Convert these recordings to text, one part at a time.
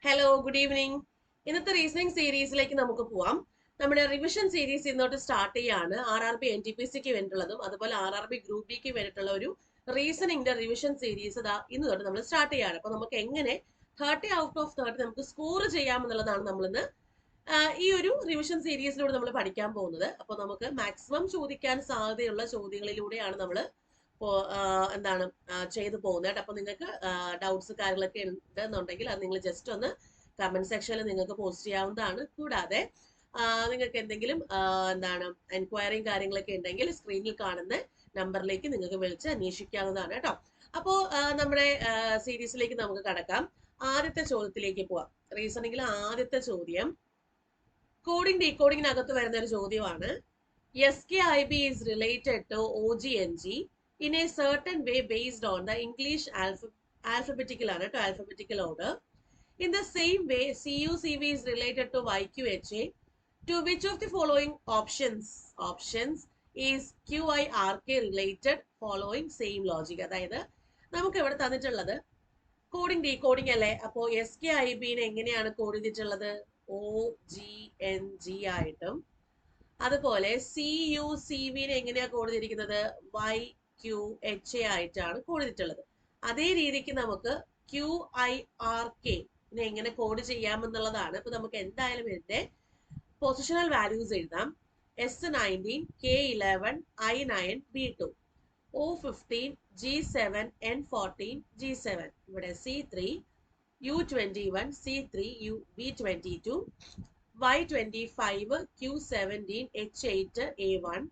Hello, good evening. ഇന്നത്തെ reasoning സീരീസിലേക്ക് നമുക്ക് പോവാം. നമ്മുടെ റിവിഷൻ സീരീസ് ഇന്നോട്ട് സ്റ്റാർട്ട് ചെയ്യാണ്. RRB NTPCക്ക് വേണ്ടിയിട്ടുള്ളതും അതുപോലെ RRB ഗ്രൂപ്പ് ഡിക്ക് വേണ്ടിയിട്ടുള്ള ഒരു റീസണിംഗിന്റെ റിവിഷൻ സീരീസ് ഇന്ന് തൊട്ട് നമ്മൾ സ്റ്റാർട്ട് ചെയ്യാണ്. അപ്പൊ നമുക്ക് എങ്ങനെ 30 ഔട്ട് ഓഫ് 30 നമുക്ക് സ്കോർ ചെയ്യാമെന്നുള്ളതാണ് നമ്മളിന്ന് ഈ ഒരു റിവിഷൻ സീരീസിലൂടെ നമ്മൾ പഠിക്കാൻ പോകുന്നത്. അപ്പൊ നമുക്ക് മാക്സിമം ചോദിക്കാൻ സാധ്യതയുള്ള ചോദ്യങ്ങളിലൂടെയാണ് നമ്മൾ എന്താണ് ചെയ്തു പോകുന്നത്. അപ്പൊ നിങ്ങൾക്ക് ഡൗട്ട്സ് കാര്യങ്ങളൊക്കെ ഉണ്ടെന്നുണ്ടെങ്കിൽ അത് നിങ്ങൾ ജസ്റ്റ് ഒന്ന് കമന്റ് സെക്ഷനിൽ നിങ്ങൾക്ക് പോസ്റ്റ് ചെയ്യാവുന്നതാണ്. കൂടാതെ നിങ്ങൾക്ക് എന്തെങ്കിലും എന്താണ് എൻക്വയറിയും കാര്യങ്ങളൊക്കെ ഉണ്ടെങ്കിൽ സ്ക്രീനിൽ കാണുന്ന നമ്പറിലേക്ക് നിങ്ങൾക്ക് വിളിച്ച് അന്വേഷിക്കാവുന്നതാണ് കേട്ടോ. അപ്പോ നമ്മുടെ സീരീസിലേക്ക് നമുക്ക് കടക്കാം. ആദ്യത്തെ ചോദ്യത്തിലേക്ക് പോവാം. റീസണിംഗിൽ ആദ്യത്തെ ചോദ്യം കോഡിംഗ് ഡീകോഡിങ്ങിനകത്ത് വരുന്ന ഒരു ചോദ്യമാണ്. SKIB is related to OGNG in a certain way based on the English alphabetical order. In the same way, CUCV is related to YQHA. To which of the following options is QIRK related following same logic? അതായത് നമുക്ക് ഇവിടെ തന്നിട്ടുള്ളത് coding decoding അല്ലേ. അപ്പോ SKIB എങ്ങനെയാണ് code ചെയ്തിട്ടുള്ളത്? OGNG ആയിട്ടും അതുപോലെ CUCV എങ്ങനെയാ കോഡ് ചെയ്തിരിക്കുന്നത്? YQHA ആയിട്ടാണ് കോഡ് ചെയ്തിട്ടുള്ളത്. അതേ രീതിക്ക് നമുക്ക് QIRK എങ്ങനെ കോഡ് ചെയ്യാമെന്നുള്ളതാണ്. ഇപ്പൊ നമുക്ക് എന്തായാലും ഇതിന്റെ പൊസിഷണൽ വാല്യൂസ് എഴുതാം. S19 K11 I9 B2 O15 G7 N14 G7 ഇവിടെ C3 U21 C3 B22 Y25 Q17 H8 A1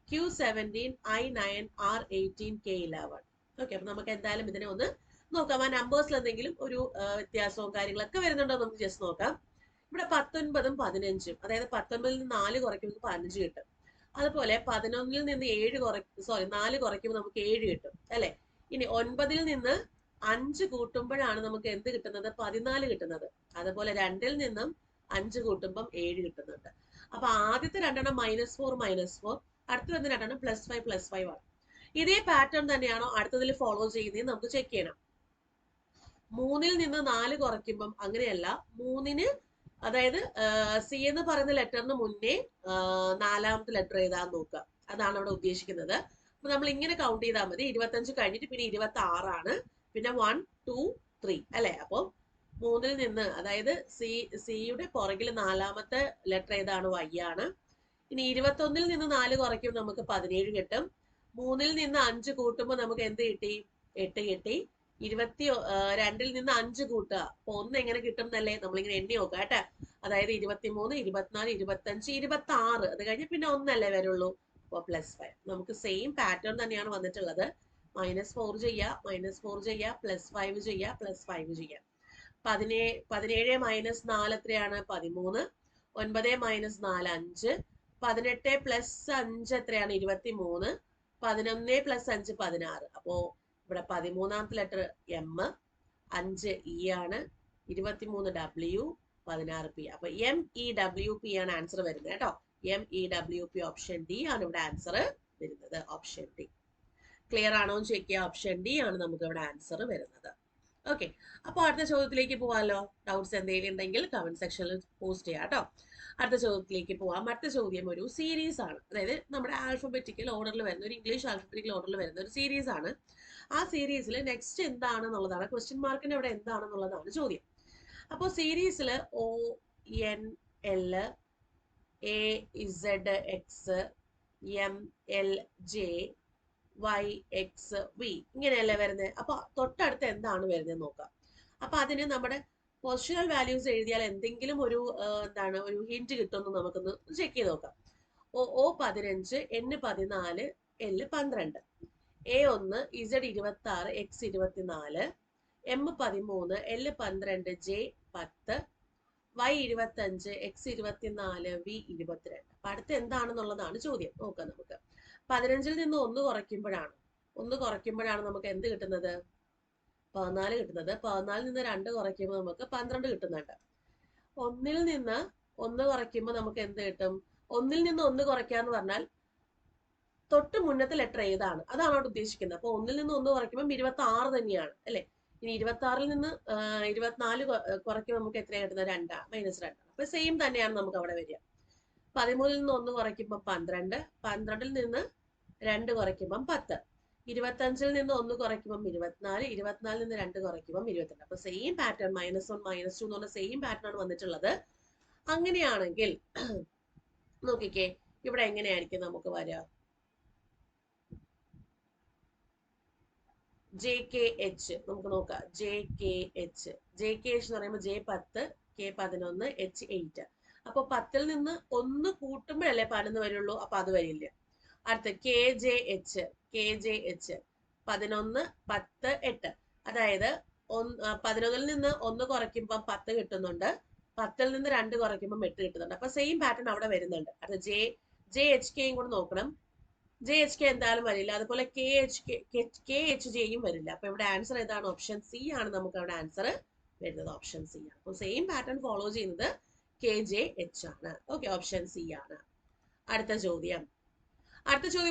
Q17 I9 R18 K11. Okay, അപ്പൊ നമുക്ക് എന്തായാലും ഇതിനെ ഒന്ന് നോക്കാം. ആ നമ്പേഴ്സിൽ എന്തെങ്കിലും ഒരു വ്യത്യാസവും കാര്യങ്ങളൊക്കെ വരുന്നുണ്ടോ നമുക്ക് ജസ്റ്റ് നോക്കാം. ഇവിടെ 19ഉം 15ഉം, അതായത് 19ൽ നിന്ന് 4 കുറയ്ക്കുമ്പോൾ 15 കിട്ടും. അതുപോലെ 11ൽ നിന്ന് 4 കുറയ്ക്കുമ്പോൾ നമുക്ക് 7 കിട്ടും അല്ലെ. ഇനി 9ൽ നിന്ന് 5 കൂട്ടുമ്പോഴാണ് നമുക്ക് എന്ത് കിട്ടുന്നത്? 14 കിട്ടുന്നത്. അതുപോലെ 2ൽ നിന്നും 5 കൂട്ടുമ്പം 7 കിട്ടുന്നുണ്ട്. അപ്പൊ ആദ്യത്തെ രണ്ടെണ്ണം -4 അടുത്ത വന്ന രണ്ടെണ്ണം +5 ആണ്. ഇതേ പാറ്റേൺ തന്നെയാണോ അടുത്തതിൽ ഫോളോ ചെയ്യുന്നത് നമുക്ക് ചെക്ക് ചെയ്യണം. 3ൽ നിന്ന് 4 കുറയ്ക്കുമ്പം അങ്ങനെയല്ല. 3ന് അതായത് സി എന്ന് പറയുന്ന ലെറ്ററിന് മുന്നേ 4ാമത്തെ ലെറ്റർ ഏതാന്ന് നോക്കുക. അതാണ് അവിടെ ഉദ്ദേശിക്കുന്നത്. അപ്പൊ നമ്മൾ ഇങ്ങനെ കൗണ്ട് ചെയ്താൽ മതി. 25 കഴിഞ്ഞിട്ട് പിന്നെ 26 ആണ്, പിന്നെ 1 2 3 അല്ലെ. അപ്പൊ 3ൽ നിന്ന് അതായത് സിയുടെ പുറകിൽ 4ാമത്തെ ലെറ്റർ ഏതാണ്? Y ആണ്. ഇനി 21ൽ നിന്ന് 4 കുറയ്ക്കുമ്പോൾ നമുക്ക് 17 കിട്ടും. 3ൽ നിന്ന് 5 കൂട്ടുമ്പോൾ നമുക്ക് എന്ത് കിട്ടി? 8 കിട്ടി. 22ൽ നിന്ന് 5 കൂട്ടുക. അപ്പൊ 1 എങ്ങനെ കിട്ടും എന്നല്ലേ നമ്മളിങ്ങനെ എണ്ണി നോക്കുക കേട്ടെ. അതായത് 23 24 25 26 അത് കഴിഞ്ഞ് പിന്നെ 1 അല്ലേ വരുള്ളൂ. അപ്പൊ +5. നമുക്ക് സെയിം പാറ്റേൺ തന്നെയാണ് വന്നിട്ടുള്ളത്. -4 ചെയ്യാ, -4 ചെയ്യാ, +5 ചെയ്യാ, +5 ചെയ്യാം. 17 -4 എത്രയാണ്? 13. 9 - 4 5. 18 + 5 എത്രയാണ്? 23. 11 + 5 16. അപ്പോ ഇവിടെ 13ാമത്തെ ലെറ്റർ M, 5 E ആണ്, 23 W, 16 P. അപ്പൊ MEWP ആണ് ആൻസർ വരുന്നത് കേട്ടോ. MEWP ഓപ്ഷൻ ഡി ആണ് ഇവിടെ ആൻസർ വരുന്നത്. ഓപ്ഷൻ ഡി ക്ലിയർ ആണോ എന്ന് ചെക്ക് ചെയ്യുക. ഓപ്ഷൻ ഡി ആണ് നമുക്ക് ഇവിടെ ആൻസർ വരുന്നത്. ഓക്കെ, അപ്പൊ അടുത്ത ചോദ്യത്തിലേക്ക് പോവാമല്ലോ. ഡൗട്ട്സ് എന്തെങ്കിലും ഉണ്ടെങ്കിൽ കമന്റ് സെക്ഷനിൽ പോസ്റ്റ് ചെയ്യാം കേട്ടോ. അടുത്ത ചോദ്യത്തിലേക്ക് പോവാം. അടുത്ത ചോദ്യം ഒരു സീരീസ് ആണ്. അതായത് നമ്മുടെ ആൽഫബറ്റിക്കൽ ഓർഡറിൽ വരുന്ന ഒരു ഇംഗ്ലീഷ് ആൽഫബറ്റിക്കൽ ഓർഡറിൽ വരുന്ന ഒരു സീരീസ് ആണ്. ആ സീരീസിൽ നെക്സ്റ്റ് എന്താണെന്നുള്ളതാണ് ക്വസ്റ്റ്യൻ മാർക്കിന് അവിടെ എന്താണെന്നുള്ളതാണ് ചോദ്യം. അപ്പോൾ സീരീസിൽ ONL AZX MLJ YXV ഇങ്ങനെയല്ലേ വരുന്നത്. അപ്പൊ തൊട്ടടുത്ത് എന്താണ് വരുന്നത് നോക്കാം. അപ്പൊ അതിന് നമ്മുടെ പൊസിഷണൽ വാല്യൂസ് എഴുതിയാൽ എന്തെങ്കിലും ഒരു എന്താണ് ഒരു ഹിന്റ് കിട്ടുമെന്ന് നമുക്കൊന്ന് ചെക്ക് ചെയ്ത് നോക്കാം. O15 N14 L12 A1 Z26 X24 M13 L12 J10 Y25 X24 V22. അപ്പൊ അടുത്ത് എന്താണെന്നുള്ളതാണ് ചോദ്യം. നോക്കാം നമുക്ക്. 15ൽ നിന്ന് 1 കുറയ്ക്കുമ്പോഴാണ് നമുക്ക് എന്ത് കിട്ടുന്നത്? 14 കിട്ടുന്നത്. 14ൽ നിന്ന് 2 കുറയ്ക്കുമ്പോൾ നമുക്ക് 12 കിട്ടുന്നുണ്ട്. 1ൽ നിന്ന് 1 കുറയ്ക്കുമ്പോൾ നമുക്ക് എന്ത് കിട്ടും? 1ൽ നിന്ന് 1 കുറയ്ക്കാന്ന് പറഞ്ഞാൽ തൊട്ട് മുന്നത്തെ ലെറ്റർ ഏതാണ്? അതാണ് അവിടെ ഉദ്ദേശിക്കുന്നത്. അപ്പൊ 1ൽ നിന്ന് 1 കുറയ്ക്കുമ്പോൾ 26 തന്നെയാണ് അല്ലെ. ഇനി 26-ൽ നിന്ന് 24 കുറയ്ക്കുമ്പോൾ നമുക്ക് എത്രയാണ് കിട്ടുന്നത്? 2 -2 ആണ്. അപ്പൊ സെയിം തന്നെയാണ് നമുക്ക് അവിടെ വരിക. 13-ൽ നിന്ന് 1 കുറയ്ക്കുമ്പോൾ 12, 12-ൽ നിന്ന് 2 കുറയ്ക്കുമ്പോൾ 10, 25-ൽ നിന്ന് 1 കുറയ്ക്കുമ്പോൾ 24, 24-ൽ നിന്ന് 2 കുറയ്ക്കുമ്പോൾ 22. അപ്പൊ സെയിം പാറ്റേൺ -1 -2 എന്ന് പറഞ്ഞ സെയിം പാറ്റേൺ ആണ് വന്നിട്ടുള്ളത്. അങ്ങനെയാണെങ്കിൽ നോക്കിക്കേ ഇവിടെ എങ്ങനെയായിരിക്കും നമുക്ക് വരിക? JKH നമുക്ക് നോക്കാം. JKH എന്ന് പറയുമ്പോൾ J10, K11, H8. അപ്പൊ 10-ൽ നിന്ന് 1 കൂട്ടുമ്പോഴല്ലേ 11 വരുള്ളൂ. അപ്പൊ അത് വരില്ല. അടുത്ത KJH 11, 10, 8. അതായത് 11-ൽ നിന്ന് 1 കുറയ്ക്കുമ്പോൾ 10 കിട്ടുന്നുണ്ട്. 10-ൽ നിന്ന് 2 കുറയ്ക്കുമ്പോൾ 8 കിട്ടുന്നുണ്ട്. അപ്പൊ സെയിം പാറ്റേൺ അവിടെ വരുന്നുണ്ട്. അടുത്ത JHKയും കൂടെ നോക്കണം. JHK എന്തായാലും വരില്ല. അതുപോലെ KHJയും വരില്ല. അപ്പൊ ഇവിടെ ആൻസർ ഏതാണ്? ഓപ്ഷൻ സി ആണ് നമുക്ക് അവിടെ ആൻസർ വരുന്നത്. ഓപ്ഷൻ സി ആണ്. അപ്പൊ സെയിം പാറ്റേൺ ഫോളോ ചെയ്യുന്നത് KJH ആണ്. ഓക്കെ, ഓപ്ഷൻ സി ആണ്. അടുത്ത ചോദ്യം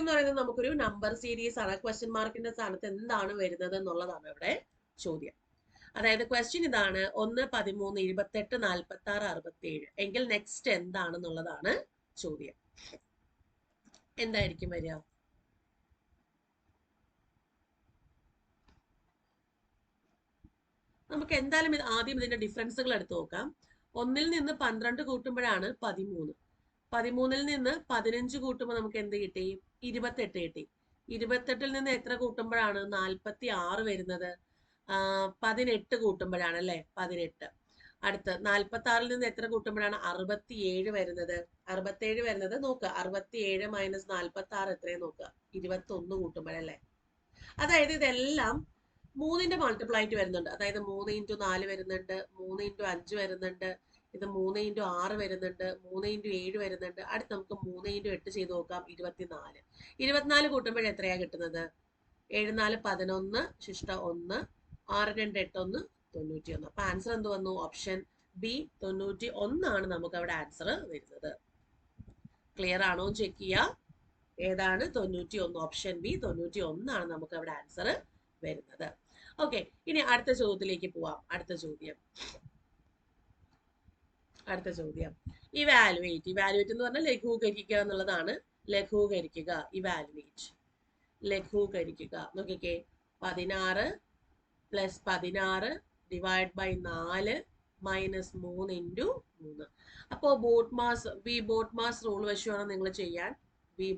എന്ന് പറയുന്നത് നമുക്കൊരു നമ്പർ സീരീസ് ആണ്. ക്വസ്റ്റ്യൻ മാർക്കിന്റെ സ്ഥാനത്ത് എന്താണ് വരുന്നത് എന്നുള്ളതാണ് ഇവിടെ ചോദ്യം. അതായത് ക്വസ്റ്റ്യൻ ഇതാണ്: 1, 13, 28, 46, 67 എങ്കിൽ നെക്സ്റ്റ് എന്താണെന്നുള്ളതാണ് ചോദ്യം. എന്തായിരിക്കും വരിക? നമുക്ക് എന്തായാലും ആദ്യം ഇതിന്റെ ഡിഫറൻസുകൾ എടുത്തു നോക്കാം. 1-ൽ നിന്ന് 12 കൂട്ടുമ്പോഴാണ് 13. 13-ൽ നിന്ന് 15 കൂട്ടുമ്പോൾ നമുക്ക് എന്ത് കിട്ടി? 28 കിട്ടി. 28-ൽ നിന്ന് എത്ര കൂട്ടുമ്പോഴാണ് 46 വരുന്നത്? 18 കൂട്ടുമ്പോഴാണ് അല്ലെ? 18. അടുത്ത് 46-ൽ നിന്ന് എത്ര കൂട്ടുമ്പോഴാണ് 67 വരുന്നത്? 67 വരുന്നത് നോക്കുക. 67 - 46 എത്രയും നോക്കുക. 21 കൂട്ടുമ്പോഴല്ലേ? അതായത് ഇതെല്ലാം 3ന്റെ മൾട്ടിപ്പിൾ ആയിട്ട് വരുന്നുണ്ട്. അതായത് 3 × 4 വരുന്നുണ്ട്, 3 × 5 വരുന്നുണ്ട്, ഇത് 3 × 6 വരുന്നുണ്ട്, 3 × 7 വരുന്നുണ്ട്. അടുത്ത് നമുക്ക് 3 × 8 ചെയ്ത് നോക്കാം. 24. 24 കൂട്ടുമ്പോൾ എത്രയാ കിട്ടുന്നത്? 7 × 4 11, ശിഷ്ട 1, 6 × 2 8 1, 91. അപ്പൊ ആൻസർ എന്ത് വന്നു? ഓപ്ഷൻ ബി 91 ആണ് നമുക്ക് അവിടെ ആൻസർ വരുന്നത്. ക്ലിയർ ആണോ ചെക്ക് ചെയ്യുക. ഏതാണ്? 91. ഓപ്ഷൻ ബി 91 ആണ് നമുക്ക് അവിടെ ആൻസർ വരുന്നത്. ഓക്കെ, ഇനി അടുത്ത ചോദ്യത്തിലേക്ക് പോവാം. അടുത്ത ചോദ്യം ഇവാലുവേറ്റ് എന്ന് പറഞ്ഞാൽ ലഘൂകരിക്കുക എന്നുള്ളതാണ്. ലഘൂകരിക്കുക, ലഘൂകരിക്കുക. നോക്കിക്കേ, 16 + 16 ÷ 4 - 3 × 3. അപ്പോ ബോട്ട് മാസ് റൂൾ വെച്ചാണ് നിങ്ങൾ ചെയ്യാൻ.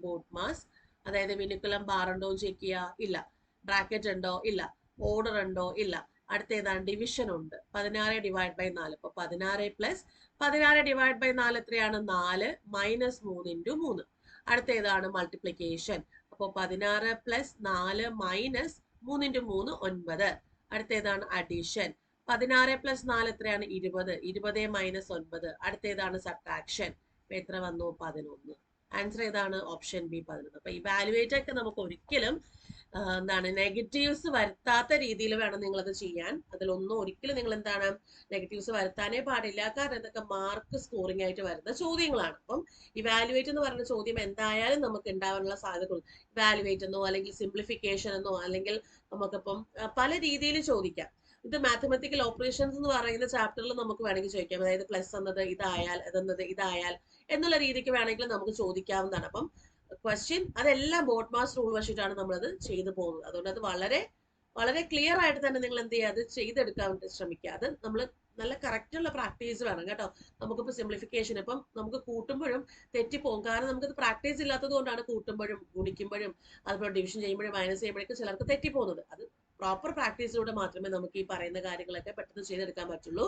ബോട്ട് മാസ്, അതായത് മിനിക്കുലം ബാർ ഉണ്ടോ ചെക്ക് ചെയ്യുക. ഇല്ല. ബ്രാക്കറ്റ് ഉണ്ടോ? ഇല്ല. ഓർഡർ ഉണ്ടോ? ഇല്ല. അടുത്ത ഏതാണ്? ഡിവിഷൻ ഉണ്ട്. 16 ÷ 4. അപ്പൊ 16 + 16 ÷ 4 എത്രയാണ്? 4 - 3 × 3. അടുത്ത ഏതാണ്? മൾട്ടിപ്ലിക്കേഷൻ. അപ്പൊ 16 + 4 - 3 × 3 9. അടുത്ത ഏതാണ്? അഡീഷൻ. 16 + 4 എത്രയാണ്? 20. 20 - 9. അടുത്ത ഏതാണ്? സബ്ട്രാക്ഷൻ. എത്ര വന്നു? 11. ആൻസർ ഏതാണ്? Option B 11. അപ്പൊ ഇവാലുവേറ്റ് ഒക്കെ നമുക്ക് ഒരിക്കലും എന്താണ് നെഗറ്റീവ്സ് വരുത്താത്ത രീതിയിൽ വേണം നിങ്ങളത് ചെയ്യാൻ. അതിലൊന്നും ഒരിക്കലും നിങ്ങൾ എന്താണ് നെഗറ്റീവ്സ് വരുത്താനേ പാടില്ല. കാരണം ഇതൊക്കെ മാർക്ക് സ്കോറിംഗ് ആയിട്ട് വരുന്ന ചോദ്യങ്ങളാണ്. അപ്പം ഇവാലുവേറ്റ് എന്ന് പറയുന്ന ചോദ്യം എന്തായാലും നമുക്ക് ഉണ്ടാവാനുള്ള സാധ്യതകൾ, ഇവാലുവേറ്റ് എന്നോ അല്ലെങ്കിൽ സിംപ്ലിഫിക്കേഷൻ എന്നോ അല്ലെങ്കിൽ നമുക്കിപ്പം പല രീതിയിൽ ചോദിക്കാം. ഇത് മാത്തമാറ്റിക്കൽ ഓപ്പറേഷൻസ് എന്ന് പറയുന്ന ചാപ്റ്ററിൽ നമുക്ക് വേണമെങ്കിൽ ചോദിക്കാം. അതായത് പ്ലസ് എന്നത് ഇതായാൽ, അതെന്നത് ഇതായാൽ എന്നുള്ള രീതിക്ക് വേണമെങ്കിൽ നമുക്ക് ചോദിക്കാവുന്നതാണ്. അപ്പം ക്വസ്റ്റ്യൻ അതെല്ലാം ബോട്ട് മാസ് റൂൾ വെച്ചിട്ടാണ് നമ്മളത് ചെയ്തു പോകുന്നത്. അതുകൊണ്ട് അത് വളരെ വളരെ ക്ലിയർ ആയിട്ട് തന്നെ നിങ്ങൾ എന്ത് ചെയ്യുക? അത് ചെയ്തെടുക്കാൻ വേണ്ടി ശ്രമിക്കുക. അത് നമ്മൾ നല്ല കറക്റ്റ് ഉള്ള പ്രാക്ടീസ് വേണം കേട്ടോ. നമുക്കിപ്പോൾ സിംപ്ലിഫിക്കേഷൻ ഇപ്പം നമുക്ക് കൂട്ടുമ്പോഴും തെറ്റിപ്പോകും. കാരണം നമുക്കത് പ്രാക്ടീസ് ഇല്ലാത്തത് കൊണ്ടാണ് കൂട്ടുമ്പോഴും ഗുണിക്കുമ്പോഴും അതുപോലെ ഡിവിഷൻ ചെയ്യുമ്പോഴും മൈനസ് ചെയ്യുമ്പോഴേക്കും ചിലർക്ക് തെറ്റിപ്പോകുന്നത്. അത് പ്രോപ്പർ പ്രാക്ടീസിലൂടെ മാത്രമേ നമുക്ക് ഈ പറയുന്ന കാര്യങ്ങളൊക്കെ പെട്ടെന്ന് ചെയ്തെടുക്കാൻ പറ്റുള്ളൂ.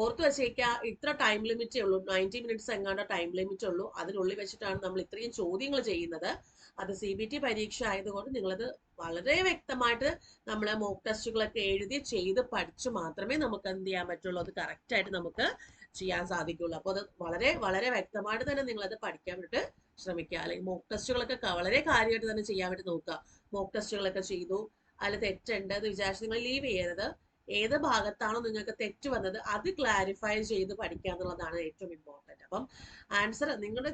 ഓർത്ത് വെച്ചേക്കുക, ഇത്ര ടൈം ലിമിറ്റേ ഉള്ളൂ. 90 മിനിറ്റ്സ് എങ്ങാണ്ട് ടൈം ലിമിറ്റ് ഉള്ളൂ. അതിനുള്ളിൽ വെച്ചിട്ടാണ് നമ്മൾ ഇത്രയും ചോദ്യങ്ങൾ ചെയ്യുന്നത്. അത് CBT പരീക്ഷ ആയതുകൊണ്ട് നിങ്ങളത് വളരെ വ്യക്തമായിട്ട് നമ്മൾ മോക്ക് ടെസ്റ്റുകളൊക്കെ എഴുതി ചെയ്ത് പഠിച്ച് മാത്രമേ നമുക്ക് എന്ത് ചെയ്യാൻ പറ്റുള്ളൂ. അത് കറക്റ്റ് ആയിട്ട് നമുക്ക് ചെയ്യാൻ സാധിക്കുള്ളൂ. അപ്പോൾ അത് വളരെ വളരെ വ്യക്തമായിട്ട് തന്നെ നിങ്ങളത് പഠിക്കാൻ വേണ്ടിയിട്ട് ശ്രമിക്കുക. അല്ലെങ്കിൽ മോക്ക് ടെസ്റ്റുകളൊക്കെ വളരെ കാര്യമായിട്ട് തന്നെ ചെയ്യാൻ വേണ്ടി നോക്കുക. മോക്ക് ടെസ്റ്റുകളൊക്കെ ചെയ്തു, അതിൽ തെറ്റുണ്ട് എന്ന് വിചാരിച്ച് നിങ്ങൾ ലീവ് ചെയ്യരുത്. ഏത് ഭാഗത്താണോ നിങ്ങൾക്ക് തെറ്റ് വന്നത് അത് ക്ലാരിഫൈ ചെയ്ത് പഠിക്കുക എന്നുള്ളതാണ് ഏറ്റവും ഇമ്പോർട്ടൻറ്റ്. അപ്പം ആൻസർ നിങ്ങൾ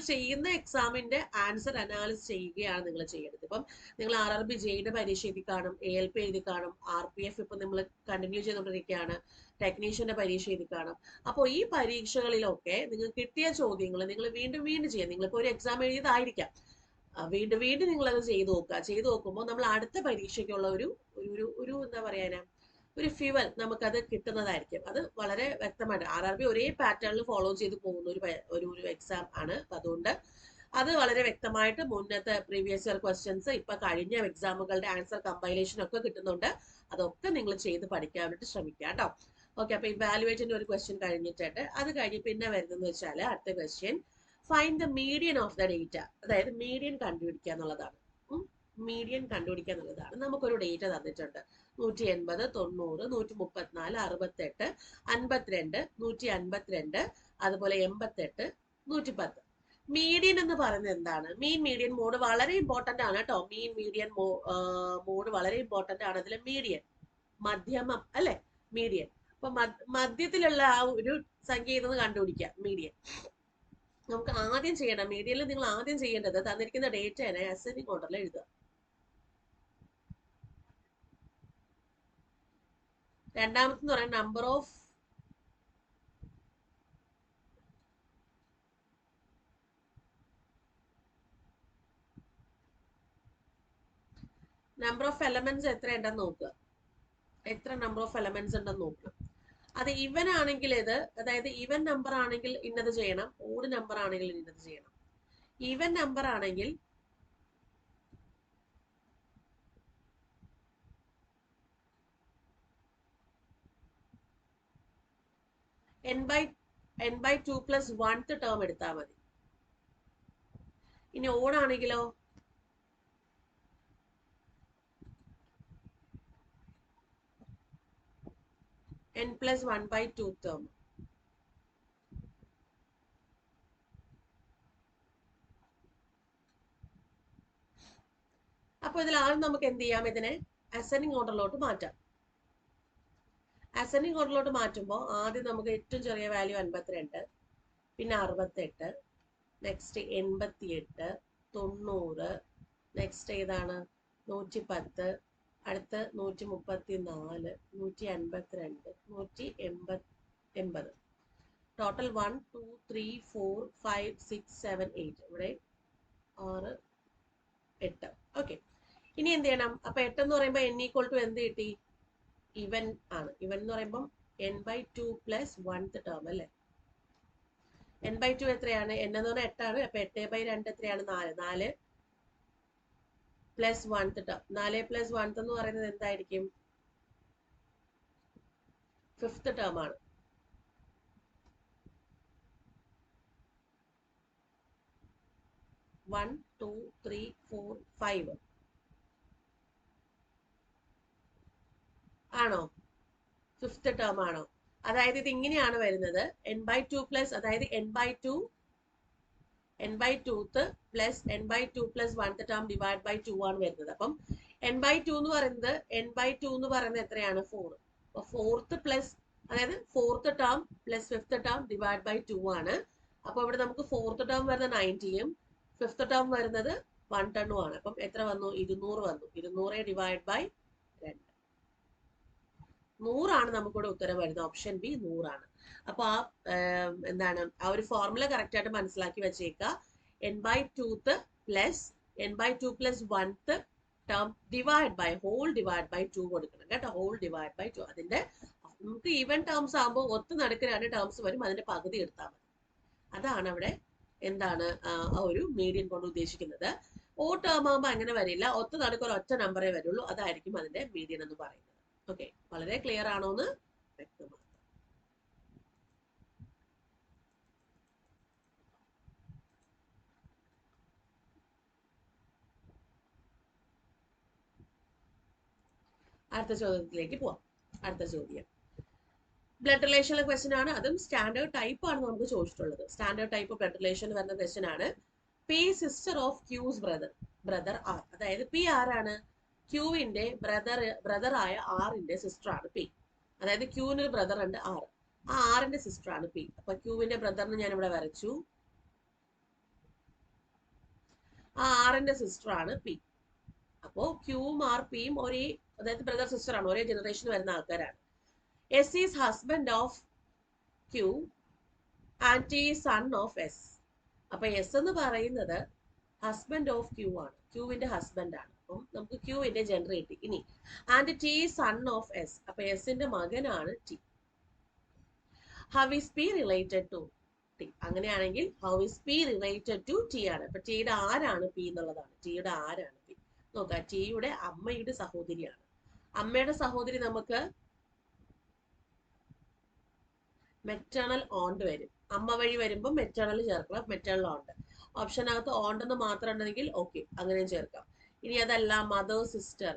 ചെയ്യുന്ന എക്സാമിന്റെ ആൻസർ അനാലിസിസ് ചെയ്യുകയാണ് നിങ്ങൾ ചെയ്യേണ്ടത്. ഇപ്പം നിങ്ങൾ RRB ജെയുടെ പരീക്ഷ എഴുതി കാണും, ALP എഴുതി കാണും, RPF ഇപ്പം നമ്മൾ കണ്ടിന്യൂ ചെയ്തുകൊണ്ടിരിക്കുകയാണ്, ടെക്നീഷ്യന്റെ പരീക്ഷ എഴുതി കാണും. അപ്പോൾ ഈ പരീക്ഷകളിലൊക്കെ നിങ്ങൾ കിട്ടിയ ചോദ്യങ്ങൾ നിങ്ങൾ വീണ്ടും വീണ്ടും ചെയ്യാം. നിങ്ങളിപ്പോൾ ഒരു എക്സാം എഴുതിയതായിരിക്കാം, വീണ്ടും വീണ്ടും നിങ്ങളത് ചെയ്തു നോക്കുക. ചെയ്തു നോക്കുമ്പോൾ നമ്മൾ അടുത്ത പരീക്ഷയ്ക്കുള്ള ഒരു ഒരു ഒരു എന്താ പറയാനാ ഒരു ഫ്യൂവൽ നമുക്കത് കിട്ടുന്നതായിരിക്കും. അത് വളരെ വ്യക്തമായിട്ട് RRB ഒരേ പാറ്റേണിൽ ഫോളോ ചെയ്ത് പോകുന്ന ഒരു എക്സാം ആണ്. അതുകൊണ്ട് അത് വളരെ വ്യക്തമായിട്ട് മുന്നത്തെ പ്രീവിയസ് ഇയർ ക്വസ്റ്റ്യൻസ് ഇപ്പൊ കഴിഞ്ഞ എക്സാമുകളുടെ ആൻസർ കമ്പൈലേഷൻ ഒക്കെ കിട്ടുന്നുണ്ട്. അതൊക്കെ നിങ്ങൾ ചെയ്ത് പഠിക്കാൻ വേണ്ടിട്ട് ശ്രമിക്കുക കേട്ടോ. ഓക്കെ, അപ്പൊ ഇവാലുവേറ്റിന്റെ ഒരു ക്വസ്റ്റ്യൻ കഴിഞ്ഞിട്ടുണ്ട്. അത് കഴിഞ്ഞ് പിന്നെ വരുന്നതെന്ന് വെച്ചാൽ അടുത്ത question find the median of the data, അതായത് മീഡിയൻ കണ്ടുപിടിക്കുക എന്നുള്ളതാണ്. മീഡിയൻ കണ്ടുപിടിക്കുക എന്നുള്ളതാണ്. നമുക്കൊരു ഡേറ്റ തന്നിട്ടുണ്ട്. 180, 90, 134, 68, 52, 152, അതുപോലെ 88, 110. മീഡിയൻ എന്ന് പറയുന്നത് എന്താണ്? മീൻ മീഡിയൻ മോഡ് വളരെ ഇമ്പോർട്ടന്റ് ആണ് കേട്ടോ. മീൻ മീഡിയൻ മോഡ് വളരെ ഇമ്പോർട്ടന്റ് ആണ്. അതിൽ മീഡിയൻ മധ്യമം അല്ലെ, മീഡിയൻ. അപ്പൊ മധ്യത്തിലുള്ള ആ ഒരു സംഖ്യ ഇതെന്ന് കണ്ടുപിടിക്കാം മീഡിയൻ. നമുക്ക് ആദ്യം ചെയ്യണം, മീഡിയയിൽ നിങ്ങൾ ആദ്യം ചെയ്യേണ്ടത് തന്നിരിക്കുന്ന ഡേറ്റനെ അസെൻഡിങ് ഓർഡറിൽ എഴുതുക. രണ്ടാമത്തെന്ന് പറയുന്നത് നമ്പർ ഓഫ് എലമെന്റ്സ് എത്ര ഉണ്ടെന്ന് നോക്കുക. എത്ര നമ്പർ ഓഫ് എലമെന്റ്സ് ഉണ്ടെന്ന് നോക്കുക. അത് ഇവൻ ആണെങ്കിൽ ഇത്, അതായത് ഈവൻ നമ്പർ ആണെങ്കിൽ ഇന്നത് ചെയ്യണം, ഓഡ് നമ്പർ ആണെങ്കിൽ ഇന്നത് ചെയ്യണം. ഈവൻ നമ്പർ ആണെങ്കിൽ n/2 + 1th ടേം എടുത്താൽ മതി. ഇനി ഓഡ് ആണെങ്കിലോ n + 1/2 ടേം. അപ്പൊ ഇതിൽ ആദ്യം നമുക്ക് എന്ത് ചെയ്യാം, ഇതിനെ അസെൻഡിങ് ഓർഡറിലോട്ട് മാറ്റാം. അസെൻഡിങ് ഓർഡറിലോട്ട് മാറ്റുമ്പോൾ ആദ്യം നമുക്ക് ഏറ്റവും ചെറിയ വാല്യൂ 52, പിന്നെ 68, നെക്സ്റ്റ് 88, 90, നെക്സ്റ്റ് ഏതാണ് 110, അടുത്ത 134, 152, 180. ടോട്ടൽ 1 2 3 4 5 6 7 8. ഇവിടെ 6 8. ഓക്കെ, ഇനി എന്ത് ചെയ്യണം? അപ്പൊ 8 എന്ന് പറയുമ്പോൾ n = എന്ത് കിട്ടി? ഇവൻ ആണ്. ഇവൻ എന്ന് പറയുമ്പോൾ n/2 + 1th ടേം അല്ലേ. n/2 എത്രയാണ്? n എന്ന് പറഞ്ഞാൽ 8 ആണ്. അപ്പൊ 8/2 എത്രയാണ്? 4. 4 + 1th ടേം. 4 + 1th എന്ന് പറയുന്നത് എന്തായിരിക്കും? 5th ടേം ആണ്. One, 2, 3, 4, 5 ആണോ? 5th ടേം ആണോ? അതായത് ഇത് ഇങ്ങനെയാണ് വരുന്നത്. n/2 + അതായത് n/2th + n/2 + 1th ടേം / 2 ആണ് വരുന്നത്. അപ്പം n/2 എന്ന് പറയുന്നത് എത്രയാണ്? 4. അപ്പൊ 4th + അതായത് 4th ടേം + 5th ടേം / 2 ആണ്. അപ്പൊ ഇവിടെ നമുക്ക് 4th ടേം വരുന്നത് 90ഉം 5th ടേം വരുന്നത് 110 ആണ്. അപ്പം എത്ര വന്നു? 200 വന്നു. 200 / 2. 100 ആണ് നമുക്കിവിടെ ഉത്തരം വരുന്നത്. ഓപ്ഷൻ ബി 100 ആണ്. അപ്പൊ എന്താണ് ആ ഒരു ഫോർമുല കറക്റ്റ് ആയിട്ട് മനസ്സിലാക്കി വെച്ചേക്കുക. n/2th + n/2 + 1th term whole / 2 കൊടുക്കണം കേട്ടോ. ഹോൾ / 2. അതിന്റെ നമുക്ക് ഈവൻ ടേംസ് ആകുമ്പോൾ ഒത്തു നടുക്ക് 2 ടേംസ് വരും, അതിന്റെ പകുതി എടുത്താൽ മതി. അതാണ് അവിടെ എന്താണ് ആ ഒരു മീഡിയൻ കൊണ്ട് ഉദ്ദേശിക്കുന്നത്. ഓ ടേം ആകുമ്പോൾ അങ്ങനെ വരില്ല, ഒത്തു നടുക്ക് ഒരൊറ്റ നമ്പറേ വരുള്ളൂ. അതായിരിക്കും അതിന്റെ മീഡിയൻ എന്ന് പറയുന്നത്. ഓക്കെ, വളരെ ക്ലിയർ ആണോ എന്ന് വ്യക്തമാണ്. അടുത്ത ചോദ്യത്തിലേക്ക് പോവാം. അടുത്ത ചോദ്യം ബ്ലഡ് റിലേഷനിലെ ക്വസ്റ്റ്യൻ ആണ്. അതും സ്റ്റാൻഡേർഡ് ടൈപ്പ് ആണ് നമുക്ക് ചോദിച്ചിട്ടുള്ളത്. സ്റ്റാൻഡേർഡ് ടൈപ്പ് ബ്ലഡ് റിലേഷൻ വരുന്ന ക്വസ്റ്റ്യൻ ആണ്. P sister of Q's brother R. അതായത് പി ആരാണ്? ക്യൂവിന്റെ ബ്രദറായ ആറിന്റെ സിസ്റ്റർ ആണ് പി. അതായത് ക്യൂവിന് ഒരു ബ്രദർ ഉണ്ട് ആർ. ആ ആറിന്റെ സിസ്റ്റർ ആണ് പി. അപ്പൊ ക്യൂവിന്റെ ബ്രദറിന് ഞാൻ ഇവിടെ വരച്ചു. ആ ആറിന്റെ സിസ്റ്റർ ആണ് പി. അപ്പോ ക്യൂവും ആർ പിയും ഒരേ, അതായത് ബ്രദർ സിസ്റ്റർ ആണ്, ഒരേ ജനറേഷൻ വരുന്ന ആൾക്കാരാണ്. S is husband of Q and T son of S. അപ്പൊ എസ് എന്ന് പറയുന്നത് ഹസ്ബൻഡ് ഓഫ് ക്യൂ ആണ്, ക്യൂവിന്റെ ഹസ്ബൻഡ് ആണ്. അപ്പം നമുക്ക് ക്യൂവിന്റെ ജനറേറ്റ്. ഇനി and T son of S, അപ്പൊ എസിന്റെ മകനാണ് T. How is P related to T? അങ്ങനെയാണെങ്കിൽ how is P related to T ആണ്. അപ്പൊ ടിയുടെ ആരാണ് പി എന്നുള്ളതാണ്. ടിയുടെ ആരാണ് പി നോക്കാം. ടിയുടെ അമ്മയുടെ സഹോദരിയാണ്. അമ്മയുടെ സഹോദരി നമുക്ക് മെറ്റേണൽ ഓണ്ട് വരും. അമ്മ വഴി വരുമ്പോൾ മെറ്റേണൽ ചേർക്കണം, മെറ്റേണൽ ഓണ്ട്. ഓപ്ഷനകത്ത് ഓണ്ട് എന്ന് മാത്രം ഉണ്ടെങ്കിൽ ഓക്കെ, അങ്ങനെയും ചേർക്കാം. ഇനി അതല്ല മദർ സിസ്റ്റർ,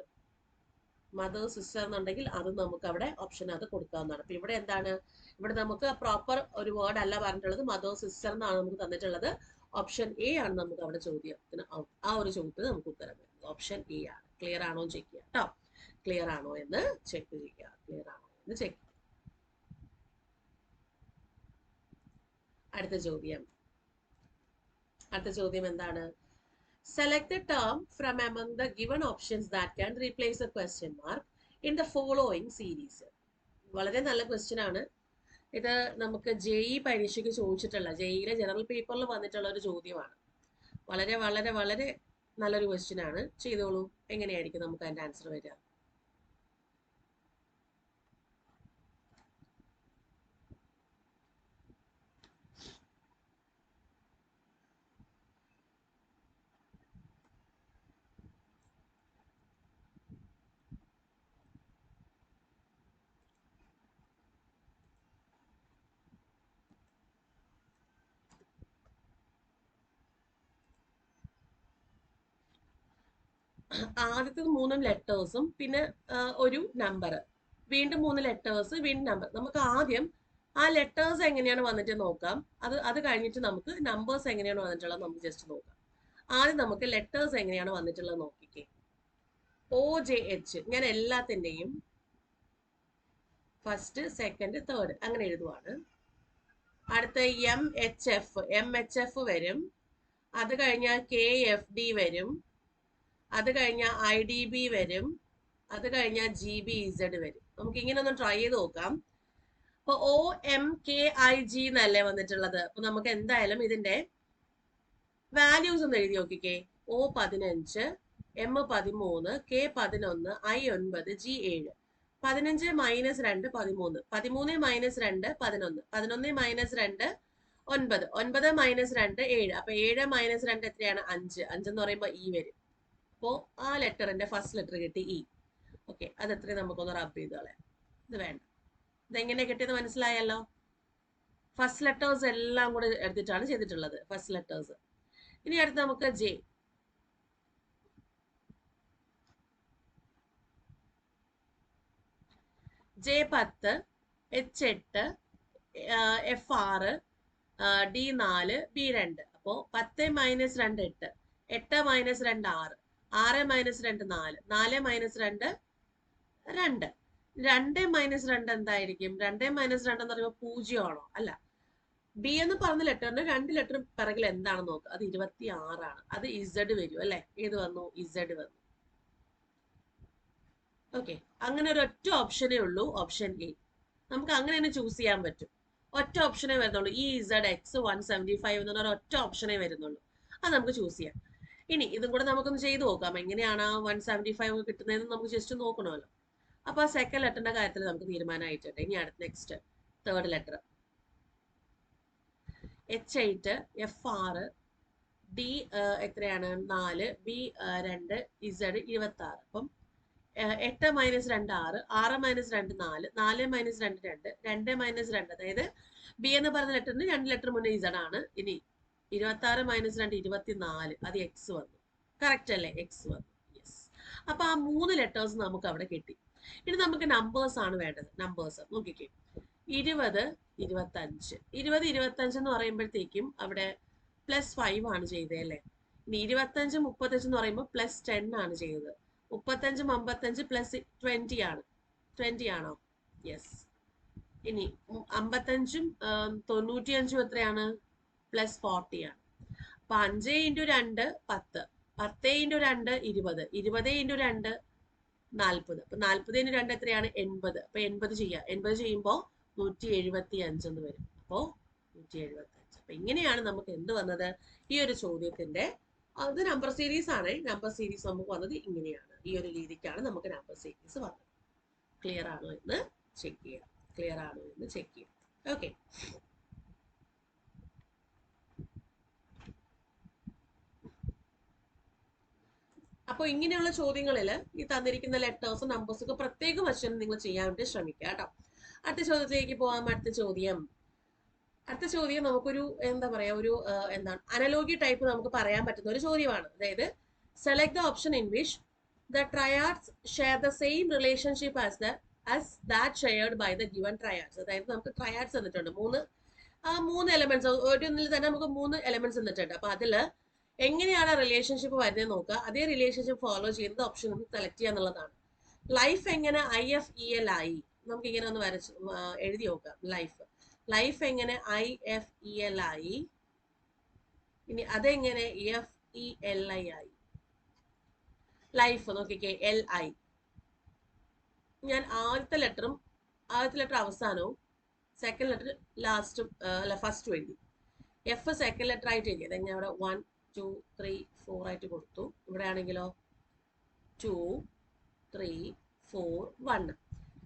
മദർ സിസ്റ്റർ എന്നുണ്ടെങ്കിൽ അതും നമുക്ക് അവിടെ ഓപ്ഷനകത്ത് കൊടുക്കാവുന്നതാണ്. അപ്പൊ ഇവിടെ എന്താണ്, ഇവിടെ നമുക്ക് പ്രോപ്പർ ഒരു വേർഡ് അല്ല പറഞ്ഞിട്ടുള്ളത്, മദർ സിസ്റ്റർ എന്നാണ് നമുക്ക് തന്നിട്ടുള്ളത്. ഓപ്ഷൻ എ ആണ് നമുക്ക് അവിടെ ചോദ്യത്തിന്, ആ ഒരു ചോദ്യത്തിന് നമുക്ക് ഉത്തരം വരുന്നത് ഓപ്ഷൻ എ ആണ്. ക്ലിയർ ആണോ ചെക്ക് ചെയ്യാം കേട്ടോ, ക്ലിയർ ആണോ എന്ന് ചെക്ക് ചെയ്യുക, ക്ലിയർ ആണോ എന്ന് ചെക്ക്. അടുത്ത ചോദ്യം എന്താണ്? Select the term from among the given options that can replace a question mark in the following series. വളരെ നല്ല ക്വസ്റ്റ്യൻ ആണ് ഇത്. നമുക്ക് JEE പരീക്ഷയ്ക്ക് ചോദിച്ചിട്ടുള്ള, JEEയിലെ ജനറൽ പേപ്പറിൽ വന്നിട്ടുള്ള ഒരു ചോദ്യമാണ്. വളരെ വളരെ വളരെ നല്ലൊരു ക്വസ്റ്റ്യൻ ആണ്. ചെയ്തോളൂ. എങ്ങനെയായിരിക്കും നമുക്ക് അതിന്റെ ആൻസർ വരിക? ആദ്യത്തെ 3 ലെറ്റേഴ്സും പിന്നെ ഒരു നമ്പർ, വീണ്ടും 3 ലെറ്റേഴ്സ്, വീണ്ടും നമ്പർ. നമുക്ക് ആദ്യം ആ ലെറ്റേഴ്സ് എങ്ങനെയാണ് വന്നിട്ട് നോക്കാം. അത് കഴിഞ്ഞിട്ട് നമുക്ക് നമ്പേഴ്സ് എങ്ങനെയാണ് വന്നിട്ടുള്ളത് നമുക്ക് ജസ്റ്റ് നോക്കാം. ആദ്യം നമുക്ക് ലെറ്റേഴ്സ് എങ്ങനെയാണ് വന്നിട്ടുള്ളത് നോക്കിക്കേ. OJH ഞാൻ എല്ലാത്തിൻ്റെയും ഫസ്റ്റ്, സെക്കൻഡ്, തേർഡ് അങ്ങനെ എഴുതുവാണ്. അടുത്ത MHF വരും. അത് കഴിഞ്ഞാൽ KFD വരും. അത് കഴിഞ്ഞാൽ IDB വരും. അത് കഴിഞ്ഞാൽ GBZ വരും. നമുക്ക് ഇങ്ങനെ ഒന്ന് ട്രൈ ചെയ്ത് നോക്കാം. അപ്പൊ OMKIG എന്നല്ലേ വന്നിട്ടുള്ളത്. അപ്പൊ നമുക്ക് എന്തായാലും ഇതിന്റെ വാല്യൂസ് ഒന്ന് എഴുതി നോക്കിക്കേ. O15, M13, K11, I9, G7. 15 minus 2 13, 13 minus 2 11, 11 minus 2 9, 9 minus 2 7. അപ്പൊ 7 മൈനസ് 2 എത്രയാണ്? 5. 5 എന്ന് പറയുമ്പോൾ E വരും. അപ്പോ ആ ലെറ്ററിന്റെ ഫസ്റ്റ് ലെറ്റർ കിട്ടി E. ഓക്കെ, അതെത്രയും നമുക്കൊന്ന് റബ് ചെയ്ത് കളയാം. ഇത് വേണ്ട. ഇതെങ്ങനെ കിട്ടിയത് മനസ്സിലായല്ലോ. ഫസ്റ്റ് ലെറ്റേഴ്സ് എല്ലാം കൂടെ എടുത്തിട്ടാണ് ചെയ്തിട്ടുള്ളത്, ഫസ്റ്റ് ലെറ്റേഴ്സ്. ഇനി അടുത്ത് നമുക്ക് J. J10, H8, F6, D4, B2. അപ്പോ 10 minus 2 8, 8 minus 2 6, 6 minus 2 4, 4 minus 2 2. 2 minus 2 എന്തായിരിക്കും? 2 മൈനസ് 2 എന്ന് പറയുമ്പോൾ 0 ആണോ? അല്ല. ബി എന്ന് പറഞ്ഞ ലെറ്ററിന് 2 ലെറ്റർ പിറകിൽ എന്താണെന്ന് നോക്കുക. അത് 26 ആണ്. അത് Z വരും അല്ലെ? ഏത് വന്നു? Z വന്നു. ഓക്കെ, അങ്ങനെ ഒരു ഒറ്റ ഓപ്ഷനേ ഉള്ളൂ, ഓപ്ഷൻ എ. നമുക്ക് അങ്ങനെ തന്നെ ചൂസ് ചെയ്യാൻ പറ്റും. ഒറ്റ ഓപ്ഷനേ വരുന്നുള്ളൂ. ZX 175 എന്ന് പറഞ്ഞ ഒറ്റ ഓപ്ഷനേ വരുന്നുള്ളൂ. അത് നമുക്ക് ചൂസ് ചെയ്യാം. ഇനി ഇതും കൂടെ നമുക്കൊന്ന് ചെയ്ത് നോക്കാം. എങ്ങനെയാണ് 175 കിട്ടുന്നതെന്ന് നമുക്ക് ജസ്റ്റ് നോക്കണമല്ലോ. അപ്പൊ ആ സെക്കൻഡ് ലെറ്ററിന്റെ കാര്യത്തിൽ നമുക്ക് തീരുമാനമായിട്ടുണ്ട്. ഇനി അടുത്ത next third letter H8, F6, D എത്രയാണ്? 4, B2, Z 26. അപ്പം 8 മൈനസ് 2 6, 6 മൈനസ് 2 4, 4 മൈനസ് 2 2, 2 മൈനസ് 2. അതായത് ബി എന്ന് പറഞ്ഞ ലെറ്ററിന് 2 ലെറ്റർ മുന്നേ Z ആണ്. ഇനി 26 മൈനസ് 2 24, അത് X വന്നു. കറക്റ്റ് അല്ലേ? X വന്നു. യെസ്. അപ്പൊ ആ 3 ലെറ്റേഴ്സ് നമുക്ക് അവിടെ കിട്ടി. ഇനി നമുക്ക് നമ്പേഴ്സ് ആണ് വേണ്ടത്. നമ്പേഴ്സ് നോക്കിക്കേ. 20 25, 20 25 എന്ന് പറയുമ്പോഴത്തേക്കും അവിടെ +5 ആണ് ചെയ്തത് അല്ലേ? ഇനി 25 35 എന്ന് പറയുമ്പോൾ +10 ആണ് ചെയ്തത്. 35 55 +20 ആണ്. 20 ആണോ? യെസ്. ഇനി 55ഉം 95ഉം എത്രയാണ്? +40 ആണ്. അപ്പൊ 5 × 2 10, 10 × 2 20, 20 × 2 40. അപ്പൊ 40 × 2 എത്രയാണ്? 80. അപ്പൊ 80 ചെയ്യാം. 80 ചെയ്യുമ്പോൾ 175 എന്ന് വരും. അപ്പോ 175. അപ്പൊ ഇങ്ങനെയാണ് നമുക്ക് എന്ത് വന്നത്? ഈ ഒരു ചോദ്യത്തിന്റെ അത് നമ്പർ സീരീസ് ആണ്. നമ്പർ സീരീസ് നമുക്ക് വന്നത് ഇങ്ങനെയാണ്. ഈ ഒരു രീതിക്കാണ് നമുക്ക് നമ്പർ സീരീസ് വന്നത്. ക്ലിയർ ആണോ എന്ന് ചെക്ക് ചെയ്യാം. ക്ലിയർ ആണോ എന്ന് ചെക്ക് ചെയ്യാം. ഓക്കെ. അപ്പോൾ ഇങ്ങനെയുള്ള ചോദ്യങ്ങളിൽ ഈ തന്നിരിക്കുന്ന ലെറ്റേഴ്സും നമ്പേഴ്സും ഒക്കെ പ്രത്യേകം വശം നിങ്ങൾ ചെയ്യാൻ വേണ്ടി ശ്രമിക്കുക കേട്ടോ. അടുത്ത ചോദ്യത്തിലേക്ക് പോകാം. അടുത്ത ചോദ്യം നമുക്കൊരു എന്താ പറയാ, ഒരു എന്താണ് അനലോഗി ടൈപ്പ് നമുക്ക് പറയാൻ പറ്റുന്ന ഒരു ചോദ്യമാണ്. അതായത് select the option in which the triads share the same relationship as that shared by the given triads. അതായത് നമുക്ക് ട്രയാഡ്സ് തന്നിട്ടുണ്ട്. മൂന്ന് എലമെന്റ്സ്, ഒരിൽ തന്നെ നമുക്ക് 3 എലമെന്റ്സ് തന്നിട്ടുണ്ട്. അപ്പൊ അതില് എങ്ങനെയാണ് റിലേഷൻഷിപ്പ് വരുന്നത് നോക്കുക. അതേ റിലേഷൻഷിപ്പ് ഫോളോ ചെയ്യുന്നത് ഓപ്ഷൻ ഒന്ന് സെലക്ട് ചെയ്യുക എന്നുള്ളതാണ്. ലൈഫ് എങ്ങനെ IFEL ആയി? നമുക്ക് ഇങ്ങനെ ഒന്ന് എഴുതി നോക്കാം. ലൈഫ് എങ്ങനെ IFEL ആയി? ഇനി അതെങ്ങനെ FELI ആയി? ലൈഫ് നോക്കിക്കേ, LI. ഞാൻ ആദ്യത്തെ ലെറ്റർ അവസാനവും സെക്കൻഡ് ലെറ്റർ ലാസ്റ്റും ഫസ്റ്റും എഴുതി. എഫ് സെക്കൻഡ് ലെറ്റർ ആയിട്ട് എഴുതി. അതായത് ഞാൻ അവിടെ 1 2 3 4 ആയിട്ട് കൊടുത്തു. ഇവിടെ ആണെങ്കിലോ 2 3 4 1.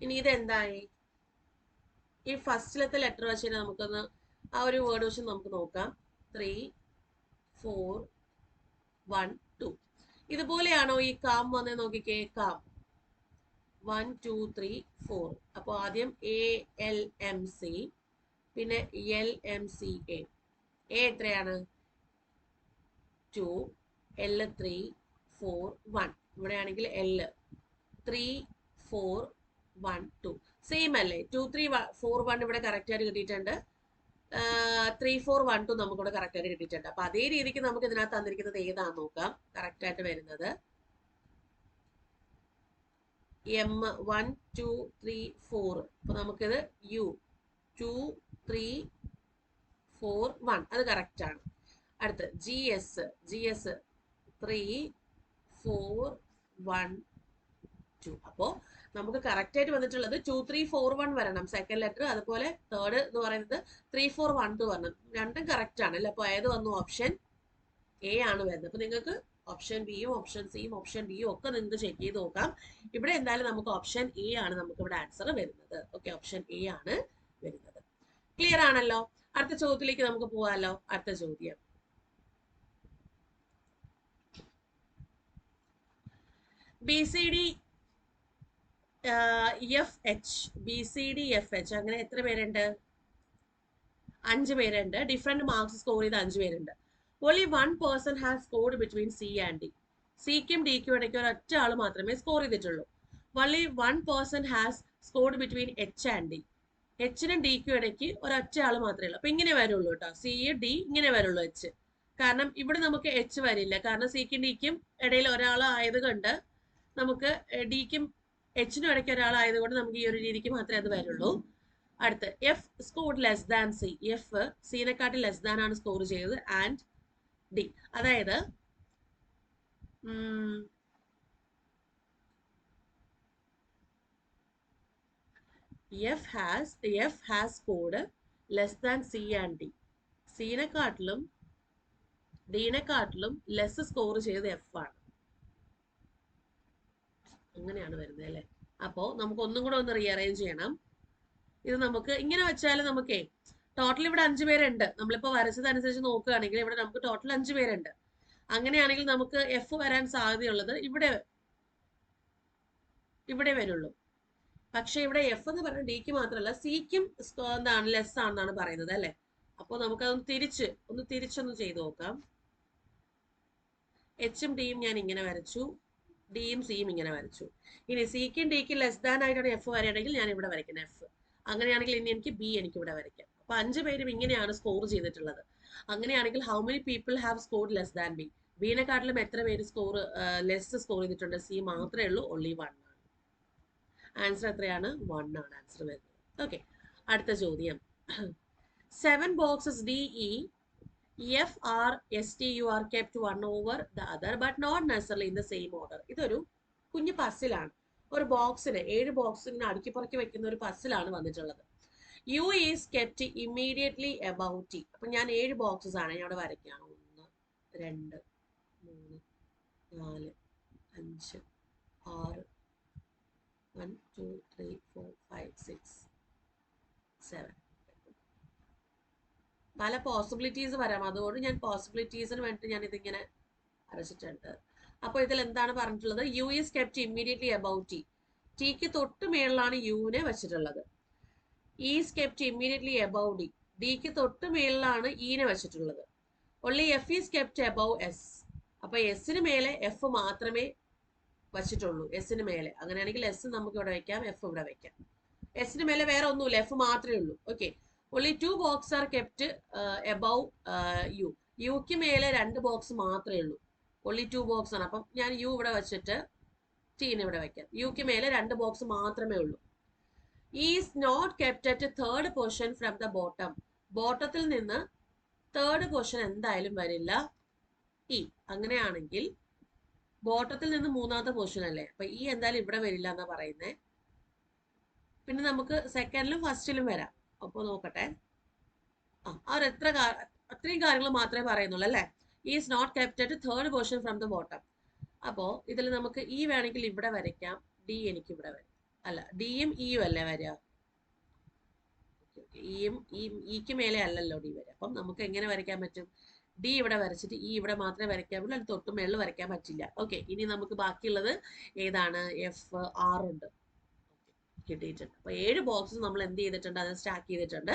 ഇനി ഇതെന്തായി? ഈ ഫസ്റ്റിലത്തെ ലെറ്റർ വെച്ച് നമുക്കൊന്ന് ആ ഒരു വേർഡ് വെച്ച് നമുക്ക് നോക്കാം. 3 4 1 2. ഇതുപോലെയാണോ ഈ കാം വന്നത്? നോക്കിക്കേ, കാം 1 2 3 4. അപ്പോൾ ആദ്യം ALMC, പിന്നെ LMCA. എ എത്രയാണ്? 2, L 3 4 1. ഇവിടെ ആണെങ്കിൽ L 3 4 1 2. സെയിം അല്ലേ? 2 3 4 1 ഇവിടെ കറക്റ്റ് ആയിട്ട് കിട്ടിയിട്ടുണ്ട്. 3 4 1 2 നമുക്കിവിടെ കറക്റ്റ് ആയിട്ട് കിട്ടിയിട്ടുണ്ട്. അപ്പൊ അതേ രീതിക്ക് നമുക്ക് ഇതിനകത്ത് തന്നിരിക്കുന്നത് ഏതാണെന്ന് നോക്കാം. കറക്റ്റ് ആയിട്ട് വരുന്നത് M 1 2 3 4. അപ്പൊ നമുക്കിത് U 2 3 4 1. അത് കറക്റ്റ് ആണ്. അടുത്ത് GS 3 4 1 2. അപ്പോ നമുക്ക് കറക്റ്റ് ആയിട്ട് വന്നിട്ടുള്ളത് 2 3 4 1 വരണം സെക്കൻഡ് ലെറ്റർ. അതുപോലെ തേർഡ് എന്ന് പറയുന്നത് 3 4 1 2 വരണം. രണ്ടും കറക്റ്റ് ആണ് അല്ലേ? അപ്പൊ ഏത് വന്നു? ഓപ്ഷൻ A ആണ് വരുന്നത്. അപ്പൊ നിങ്ങൾക്ക് ഓപ്ഷൻ ബിയും ഓപ്ഷൻ സിയും ഓപ്ഷൻ ഡിയും ഒക്കെ നിങ്ങൾക്ക് ചെക്ക് ചെയ്ത് നോക്കാം. ഇവിടെ എന്തായാലും നമുക്ക് ഓപ്ഷൻ A ആണ് നമുക്ക് ഇവിടെ ആൻസർ വരുന്നത്. ഓക്കെ, ഓപ്ഷൻ A ആണ് വരുന്നത്. ക്ലിയർ ആണല്ലോ? അടുത്ത ചോദ്യത്തിലേക്ക് നമുക്ക് പോവാലോ. അടുത്ത ചോദ്യം, BCD FH. BCD FH അങ്ങനെ എത്ര പേരുണ്ട്? 5 പേരുണ്ട്. ഡിഫറെന്റ് മാർക്സ് സ്കോർ ചെയ്ത 5 പേരുണ്ട്. Only 1 person has scored between C and D. സിക്കും ഡിക്കും ഇടയ്ക്ക് ഒരൊറ്റ ആൾ മാത്രമേ സ്കോർ ചെയ്തിട്ടുള്ളൂ. Only 1 person has scored between H and D. എച്ചിനും ഡിക്കും ഇടയ്ക്ക് ഒരൊറ്റ ആൾ മാത്രമേ ഉള്ളൂ. അപ്പൊ ഇങ്ങനെ വരുള്ളൂ കേട്ടോ. C D ഇങ്ങനെ വരുള്ളൂ. H കാരണം ഇവിടെ നമുക്ക് H വരില്ല. കാരണം സിക്കും ഡിക്കും ഇടയിൽ ഒരാൾ ആയതുകൊണ്ട് നമുക്ക് ഡിക്കും എച്ചിനും ഇടയ്ക്ക് ഒരാളായതുകൊണ്ട് നമുക്ക് ഈ ഒരു രീതിക്ക് മാത്രമേ അത് വരുള്ളൂ. അടുത്ത് F scored less than C. F സിനെക്കാട്ടി ലെസ് ദാൻ ആണ് സ്കോർ ചെയ്തത്. ആൻഡ് ഡി, അതായത് F has scored less than C and D. സിനെക്കാട്ടിലും ഡിനെക്കാട്ടിലും ലെസ് സ്കോർ ചെയ്തത് എഫ് ആണ്. അങ്ങനെയാണ് വരുന്നത് അല്ലേ? അപ്പോ നമുക്ക് ഒന്നും കൂടെ ഒന്ന് റീഅറേഞ്ച് ചെയ്യണം. ഇത് നമുക്ക് ഇങ്ങനെ വെച്ചാൽ നമുക്കേ ടോട്ടൽ ഇവിടെ 5 പേരുണ്ട്. നമ്മളിപ്പോ വരച്ചതനുസരിച്ച് നോക്കുകയാണെങ്കിൽ ഇവിടെ നമുക്ക് ടോട്ടൽ 5 പേരുണ്ട്. അങ്ങനെയാണെങ്കിൽ നമുക്ക് എഫ് വരാൻ സാധ്യതയുള്ളത് ഇവിടെ വരുള്ളൂ. പക്ഷെ ഇവിടെ എഫ് എന്ന് പറഞ്ഞാൽ ഡിക്ക് മാത്രമല്ല സിക്കും എന്താണ് ലെസ് ആണെന്നാണ് പറയുന്നത് അല്ലെ? അപ്പോൾ നമുക്കതൊന്ന് തിരിച്ചൊന്ന് ചെയ്ത് നോക്കാം. എച്ചും ഡിയും ഞാൻ ഇങ്ങനെ വരച്ചു, ഡിയും സിയും ഇങ്ങനെ വരച്ചു. ഇനി സിക്കും ഡിക്കും ലെസ് ദാൻ ആയിട്ടാണ് എഫ് വരികയാണെങ്കിൽ ഞാൻ ഇവിടെ വരയ്ക്കണം എഫ്. അങ്ങനെയാണെങ്കിൽ ഇനി എനിക്ക് ബി എനിക്ക് ഇവിടെ വരയ്ക്കാം. അപ്പൊ 5 പേരും ഇങ്ങനെയാണ് സ്കോർ ചെയ്തിട്ടുള്ളത്. അങ്ങനെയാണെങ്കിൽ how many people have scored less than B? ബിനെക്കാട്ടിലും എത്ര പേര് ലെസ് സ്കോർ ചെയ്തിട്ടുണ്ട്? സി മാത്രമേ ഉള്ളൂ, ഓൺലി 1 ആണ്. ആൻസർ എത്രയാണ്? 1 ആണ് ആൻസർ വരുന്നത്. ഓക്കെ, അടുത്ത ചോദ്യം. 7 boxes D, E, F, R, S, T, U are kept one over the other but not necessarily in the same order. ഇതൊരു കുഞ്ഞു പസിലാണ്. ഒരു ബോക്സിന് 7 ബോക്സ് ഇങ്ങനെ അടുക്കി പുറക്കി വെക്കുന്ന ഒരു പസിലാണ് വന്നിട്ടുള്ളത്. U is kept immediately above T. അപ്പൊ ഞാൻ 7 ബോക്സസ് ആണ് ഞാൻ ഇവിടെ വരയ്ക്കാം. 1, 2, 3, 4, 5, 6, 1, 2, 3, 4, 5, 6, 7. പല പോസിബിലിറ്റീസ് വരാം, അതുകൊണ്ട് ഞാൻ പോസിബിലിറ്റീസിന് വേണ്ടിയിട്ട് ഞാൻ ഇതിങ്ങനെ വരച്ചിട്ടുണ്ട്. അപ്പോൾ ഇതിൽ എന്താണ് പറഞ്ഞിട്ടുള്ളത്? U is kept immediately above T. ടിക്ക് തൊട്ട് മേളിലാണ് യുവിനെ വെച്ചിട്ടുള്ളത്. Is kept immediately above D. ഡിക്ക് തൊട്ട് മേളിലാണ് ഇനെ വെച്ചിട്ടുള്ളത്. Only F is kept above S. അപ്പൊ എസിന് മേലെ എഫ് മാത്രമേ വച്ചിട്ടുള്ളൂ, എസിന് മേലെ. അങ്ങനെയാണെങ്കിൽ എസ് നമുക്ക് ഇവിടെ വെക്കാം, എഫ് ഇവിടെ വെക്കാം. എസിന് മേലെ വേറെ ഒന്നുമില്ല, എഫ് മാത്രമേ ഉള്ളൂ. Okay, only 2 boxes are kept above U. യുക്ക് മേലെ 2 ബോക്സ് മാത്രമേ ഉള്ളൂ. only 2 ബോക്സ് ആണ്. അപ്പം ഞാൻ യു ഇവിടെ വെച്ചിട്ട് ടീനെ ഇവിടെ വെക്കാം. യുക്ക് മേലെ 2 ബോക്സ് മാത്രമേ ഉള്ളൂ. Is not kept at third position from the bottom. ബോട്ടത്തിൽ നിന്ന് തേർഡ് പൊസിഷൻ എന്തായാലും വരില്ല ഇ. അങ്ങനെയാണെങ്കിൽ ബോട്ടത്തിൽ നിന്ന് മൂന്നാമത്തെ പൊസിഷൻ അല്ലേ, അപ്പൊ ഈ എന്തായാലും ഇവിടെ വരില്ല എന്നാ പറയുന്നത്. പിന്നെ നമുക്ക് സെക്കൻഡിലും ഫസ്റ്റിലും വരാം. അപ്പോൾ നോക്കട്ടെ. അത്രയും കാര്യങ്ങൾ മാത്രമേ പറയുന്നുള്ളൂ അല്ലേ. Is not kept at third position from the bottom. അപ്പോൾ ഇതിൽ നമുക്ക് ഇ വേണമെങ്കിൽ ഇവിടെ വരയ്ക്കാം, ഡി എനിക്ക് ഇവിടെ വരാം. അല്ല, ഡിയും ഇയും അല്ലേ വരിക? ഇയും ഇക്ക് മേലെ അല്ലല്ലോ ഡി വരിക. അപ്പം നമുക്ക് എങ്ങനെ വരയ്ക്കാൻ പറ്റും? ഡി ഇവിടെ വരച്ചിട്ട് ഇ ഇവിടെ മാത്രമേ വരയ്ക്കാൻ പറ്റുള്ളൂ, അത് തൊട്ട് മേളിൽ വരയ്ക്കാൻ പറ്റില്ല. ഓക്കെ, ഇനി നമുക്ക് ബാക്കിയുള്ളത് ഏതാണ്? എഫ്, ആർ ഉണ്ട്, കിട്ടിയിട്ടുണ്ട്. അപ്പൊ 7 ബോക്സസ് നമ്മൾ എന്ത് ചെയ്തിട്ടുണ്ട്? അത് സ്റ്റാക്ക് ചെയ്തിട്ടുണ്ട്.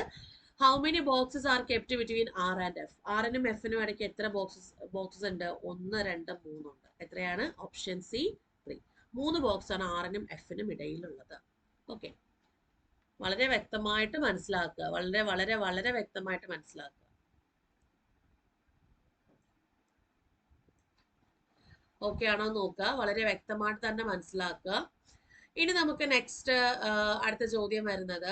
How many boxes are kept between R and F? ആറിനും എഫിനും ഇടയ്ക്ക് എത്ര ബോക്സസ് ഉണ്ട്? 1, 2, 3 ഉണ്ട്. എത്രയാണ്? Option C 3. 3 ബോക്സ് ആണ് ആറിനും എഫിനും ഇടയിലുള്ളത്. ഓക്കെ, വളരെ വ്യക്തമായിട്ട് മനസ്സിലാക്കുക, വളരെ വളരെ വളരെ വ്യക്തമായിട്ട് മനസ്സിലാക്കുക. ഓക്കെ ആണോ നോക്കുക, വളരെ വ്യക്തമായിട്ട് തന്നെ മനസ്സിലാക്കുക. ഇനി നമുക്ക് നെക്സ്റ്റ് അടുത്ത ചോദ്യം വരുന്നത്,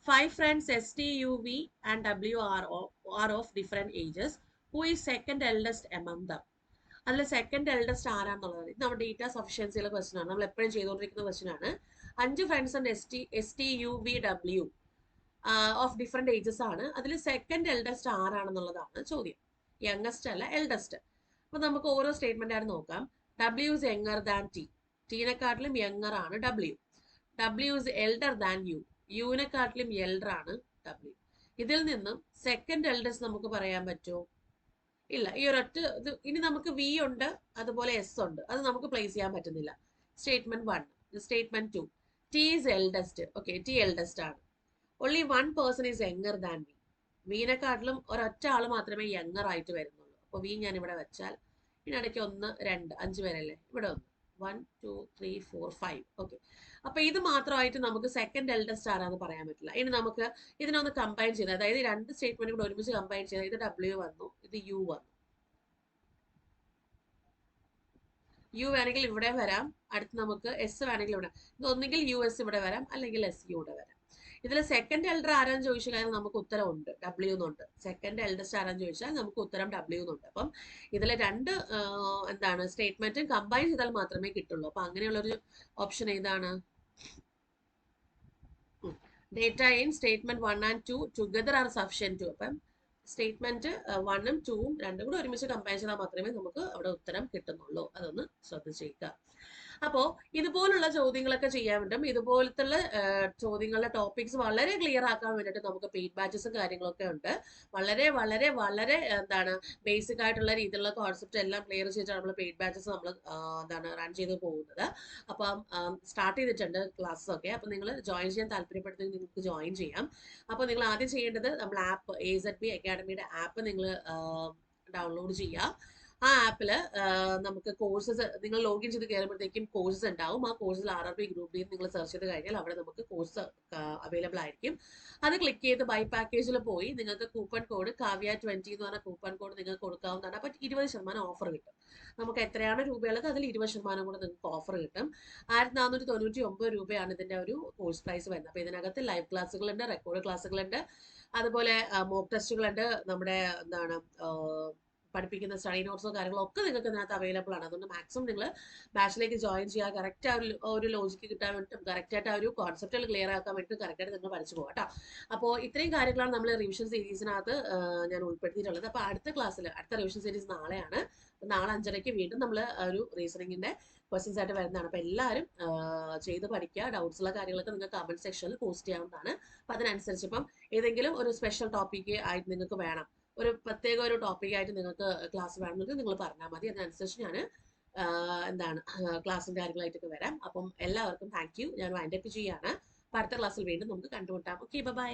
five friends S, T, U, V and W are of different ages. Who is second eldest among them? അതിൽ സെക്കൻഡ് എൽഡസ്റ്റ് ആരാന്നുള്ളത് ഇത് നമ്മുടെ ഡേറ്റ സഫിഷ്യൻസിയിലെ ക്വസ്റ്റൻ ആണ്, നമ്മൾ എപ്പോഴും ചെയ്തുകൊണ്ടിരിക്കുന്ന ക്വസ്റ്റൻ ആണ്. 5 ഫ്രണ്ട്സ് ഉണ്ട് S T U V W of different ages ആണ്. അതിൽ സെക്കൻഡ് എൽഡസ്റ്റ് ആരാണെന്നുള്ളതാണ് ചോദ്യം. യങ്ങസ്റ്റ് അല്ല, എൽഡസ്റ്റ്. അപ്പൊ നമുക്ക് ഓരോ സ്റ്റേറ്റ്മെന്റ് ആയിട്ട് നോക്കാം. W is younger than T. ടീനെക്കാട്ടിലും യങ്ങർ ആണ് W. W is elder than U. യുവിനെക്കാട്ടിലും എൽഡർ ആണ് ഡബ്ല്യു. ഇതിൽ നിന്നും സെക്കൻഡ് എൽഡസ്റ്റ് നമുക്ക് പറയാൻ പറ്റുമോ? ഇല്ല. ഈ ഒരൊറ്റ ഇത്. ഇനി നമുക്ക് വി ഉണ്ട്, അതുപോലെ എസ് ഉണ്ട്, അത് നമുക്ക് പ്ലേസ് ചെയ്യാൻ പറ്റുന്നില്ല. Statement 1. Statement 2, T is eldest. Okay, T eldest ആണ്. only 1 person is younger than me. വീനെക്കാട്ടിലും ഒരൊറ്റ ആൾ മാത്രമേ യങ്ങർ ആയിട്ട് വരുന്നുള്ളൂ. അപ്പോൾ വി ഞാൻ ഇവിടെ വെച്ചാൽ ഇതിനിടയ്ക്ക് 1, 2, 5 പേരല്ലേ, ഇവിടെ 1, 2, 3, 4, 5. ഓക്കെ, അപ്പൊ ഇത് മാത്രമായിട്ട് നമുക്ക് സെക്കൻഡ് എൽഡസ്റ്റ് ആരാന്ന് പറയാൻ പറ്റില്ല. ഇനി നമുക്ക് ഇതിനൊന്ന് കമ്പൈൻ ചെയ്ത്, അതായത് 2 സ്റ്റേറ്റ്മെന്റ് കൂടെ ഒരുമിച്ച് കമ്പൈൻ ചെയ്ത്, ഇത് ഡബ്ല്യു വന്നു, ഇത് യു വന്നു. യു വേണമെങ്കിൽ ഇവിടെ വരാം, അടുത്ത് നമുക്ക് എസ് വേണമെങ്കിൽ ഇവിടെ. ഇത് ഒന്നുകിൽ യു എസ് ഇവിടെ വരാം, അല്ലെങ്കിൽ എസ് യു ഇവിടെ വരാം. ഇതിൽ സെക്കൻഡ് എൽഡർ ആരാന്ന് ചോദിച്ചു കഴിഞ്ഞാൽ നമുക്ക് ഉത്തരം ഉണ്ട്, ഡബ്ല്യു എന്നുണ്ട്. സെക്കൻഡ് എൽഡസ്റ്റ് ആരാന്ന് ചോദിച്ചാൽ നമുക്ക് ഉത്തരം ഡബ്ല്യു എന്നുണ്ട്. അപ്പം ഇതിൽ 2 എന്താണ് സ്റ്റേറ്റ്മെന്റും കമ്പൈൻ ചെയ്താൽ മാത്രമേ കിട്ടുള്ളൂ. അപ്പൊ അങ്ങനെയുള്ളൊരു ഓപ്ഷൻ ഏതാണ്? Data in statement 1 and 2 together are sufficient to. അപ്പം സ്റ്റേറ്റ്മെന്റ് 1ഉം 2ഉം രണ്ടും കൂടെ ഒരുമിച്ച് കമ്പയർ ചെയ്താൽ മാത്രമേ നമുക്ക് അവിടെ ഉത്തരം കിട്ടുന്നുള്ളൂ. അതൊന്ന് ശ്രദ്ധിച്ചേക്കുക. അപ്പോൾ ഇതുപോലുള്ള ചോദ്യങ്ങളൊക്കെ ചെയ്യാൻ വേണ്ടും, ഇതുപോലത്തുള്ള ചോദ്യങ്ങളുടെ ടോപ്പിക്സ് വളരെ ക്ലിയർ ആക്കാൻ വേണ്ടിയിട്ട് നമുക്ക് പെയ്ഡ് ബാച്ചസും കാര്യങ്ങളൊക്കെ ഉണ്ട്. വളരെ വളരെ വളരെ എന്താണ് ബേസിക് ആയിട്ടുള്ള രീതിയിലുള്ള കോൺസെപ്റ്റ് എല്ലാം ക്ലിയർ ചെയ്തിട്ടാണ് നമ്മൾ പെയ്ഡ് ബാച്ചസ് നമ്മൾ എന്താണ് റൺ ചെയ്ത് പോകുന്നത്. അപ്പം സ്റ്റാർട്ട് ചെയ്തിട്ടുണ്ട് ക്ലാസ്സസ് ഒക്കെ. അപ്പം നിങ്ങൾ ജോയിൻ ചെയ്യാൻ താല്പര്യപ്പെടുന്നെങ്കിൽ നിങ്ങൾക്ക് ജോയിൻ ചെയ്യാം. അപ്പോൾ നിങ്ങൾ ആദ്യം ചെയ്യേണ്ടത് നമ്മൾ ആപ്പ് AZB അക്കാഡമിയുടെ ആപ്പ് നിങ്ങൾ ഡൗൺലോഡ് ചെയ്യുക. ആ ആപ്പിൽ നമുക്ക് കോഴ്സസ് നിങ്ങൾ ലോഗിൻ ചെയ്ത് കയറുമ്പോഴത്തേക്കും കോഴ്സസ് ഉണ്ടാവും. ആ കോഴ്സിൽ RRB ഗ്രൂപ്പ് ഡി നിങ്ങൾ സെർച്ച് ചെയ്ത് കഴിഞ്ഞാൽ അവിടെ നമുക്ക് കോഴ്സ് അവൈലബിൾ ആയിരിക്കും. അത് ക്ലിക്ക് ചെയ്ത് ബൈ പാക്കേജിൽ പോയി നിങ്ങൾക്ക് കൂപ്പൺ കോഡ് കാവ്യ20 എന്ന് പറഞ്ഞ കൂപ്പൺ കോഡ് നിങ്ങൾക്ക് കൊടുക്കാവുന്നതാണ്. അപ്പോൾ 20% ഓഫർ കിട്ടും. നമുക്ക് എത്രയാണ് രൂപയുള്ളത് അതിൽ 20% കൂടെ നിങ്ങൾക്ക് ഓഫർ കിട്ടും. 1499 രൂപയാണ് ഇതിന്റെ ഒരു കോഴ്സ് പ്രൈസ് വരുന്നത്. അപ്പോൾ ഇതിനകത്ത് ലൈവ് ക്ലാസ്സുകളുണ്ട്, റെക്കോർഡ് ക്ലാസ്സുകളുണ്ട്, അതുപോലെ മോക്ക് ടെസ്റ്റുകളുണ്ട്, നമ്മുടെ എന്താണ് പഠിപ്പിക്കുന്ന സ്റ്റഡി നോട്ട്സോ കാര്യങ്ങളോ ഒക്കെ നിങ്ങൾക്ക് ഇതിനകത്ത് അവൈലബിൾ ആണ്. അതുകൊണ്ട് മാക്സിമം നിങ്ങൾ ബാച്ചിലേക്ക് ജോയിൻ ചെയ്യുക. കറക്റ്റ് ആ ഒരു ലോജിക്ക് കിട്ടാൻ വേണ്ടിയിട്ടും കറക്റ്റായിട്ട് ആ ഒരു കോൺസെപ്റ്റുകൾ ക്ലിയർ ആക്കാൻ വേണ്ടിയിട്ട് കറക്റ്റായിട്ട് നിങ്ങൾ പഠിച്ചു പോകാം കേട്ടോ. അപ്പോൾ ഇത്രയും കാര്യങ്ങളാണ് നമ്മൾ റിവിഷൻ സീരീസിനകത്ത് ഞാൻ ഉൾപ്പെടുത്തിയിട്ടുള്ളത്. അപ്പോൾ അടുത്ത റിവിഷൻ സീരീസ് നാളെയാണ്. നാളെ 5:30 വീണ്ടും നമ്മൾ ഒരു റീസണിങ്ങിന്റെ ക്വസ്റ്റ്യൻസ് ആയിട്ട് വരുന്നതാണ്. അപ്പോൾ എല്ലാവരും ചെയ്ത് പഠിക്കുക. ഡൗട്ട്സ് ഉള്ള കാര്യങ്ങളൊക്കെ നിങ്ങൾക്ക് കമന്റ് സെക്ഷനിൽ പോസ്റ്റ് ചെയ്യാവുന്നതാണ്. അപ്പോൾ അതിനനുസരിച്ച് ഇപ്പം ഏതെങ്കിലും ഒരു സ്പെഷ്യൽ ടോപ്പിക്ക് ആയിട്ട് നിങ്ങൾക്ക് വേണം, ഒരു പ്രത്യേക ഒരു ടോപ്പിക്കായിട്ട് നിങ്ങൾക്ക് ക്ലാസ് വേണമെങ്കിൽ നിങ്ങൾ പറഞ്ഞാൽ മതി. അതിനനുസരിച്ച് ഞാൻ എന്താണ് ക്ലാസ്സും കാര്യങ്ങളായിട്ടൊക്കെ വരാം. അപ്പം എല്ലാവർക്കും താങ്ക് യു. ഞാൻ വൈൻഡപ്പ് ചെയ്യാണ്. അടുത്ത ക്ലാസ്സിൽ വീണ്ടും നമുക്ക് കണ്ടുമുട്ടാം. Okay, by.